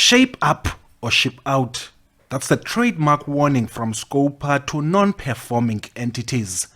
Shape up or ship out. That's the trademark warning from Scopa to non-performing entities.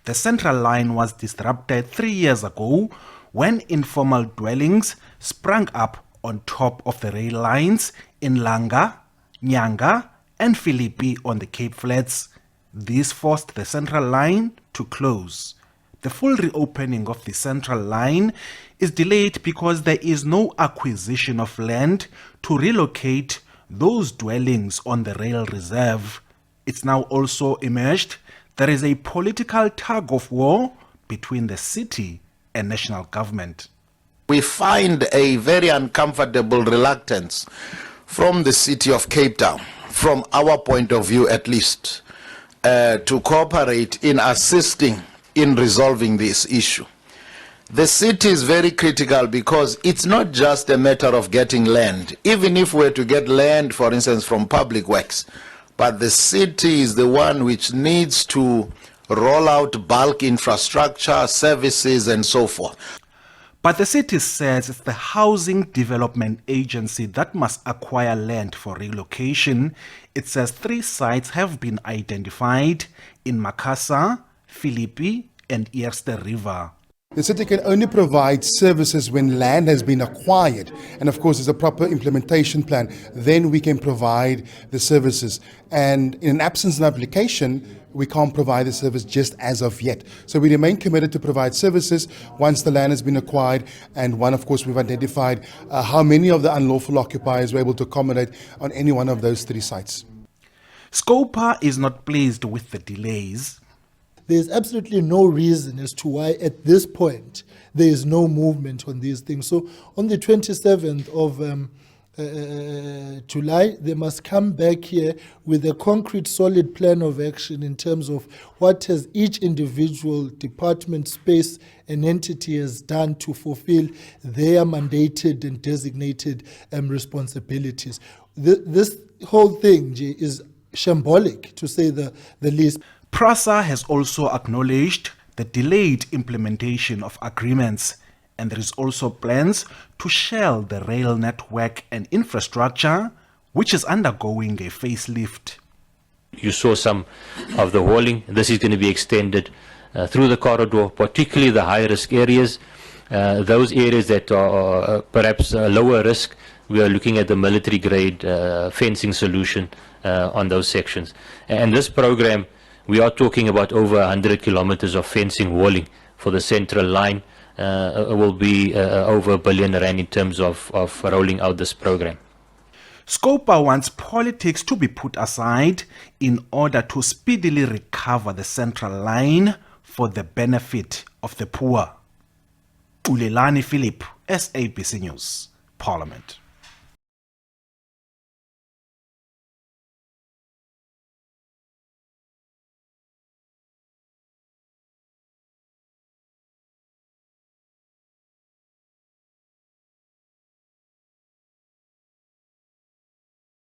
The central line was disrupted 3 years ago when informal dwellings sprang up on top of the rail lines in Langa, Nyanga and Philippi on the Cape Flats. This forced the central line to close. The full reopening of the central line is delayed because there is no acquisition of land to relocate those dwellings on the rail reserve. It's now also emerged there is a political tug of war between the city and national government. We find a very uncomfortable reluctance from the city of Cape Town, from our point of view at least, to cooperate in assisting in resolving this issue. The city is very critical because it's not just a matter of getting land. Even if we're to get land, for instance, from public works, but the city is the one which needs to roll out bulk infrastructure, services, and so forth. But the city says it's the Housing Development Agency that must acquire land for relocation. It says 3 sites have been identified in Makassar, Philippi, and Eerste River. The city can only provide services when land has been acquired, and of course there's a proper implementation plan. Then we can provide the services, and in an absence of application we can't provide the service just as of yet. So we remain committed to provide services once the land has been acquired, and of course we've identified how many of the unlawful occupiers we're able to accommodate on any one of those 3 sites. Scopa is not pleased with the delays. There's absolutely no reason as to why at this point there is no movement on these things. So on the 27th of July, they must come back here with a concrete, solid plan of action in terms of what has each individual department, space and entity has done to fulfill their mandated and designated responsibilities. This whole thing is shambolic, to say the least. Prasa has also acknowledged the delayed implementation of agreements, and there is also plans to shell the rail network and infrastructure, which is undergoing a facelift. You saw some of the hauling. This is going to be extended through the corridor, particularly the high-risk areas. Those areas that are perhaps lower risk, we are looking at the military-grade fencing solution on those sections. And this program, we are talking about over 100 kilometers of fencing walling for the central line. Will be over R1 billion in terms of rolling out this program. Scopa wants politics to be put aside in order to speedily recover the central line for the benefit of the poor. Ulelani Philip, SABC News, Parliament.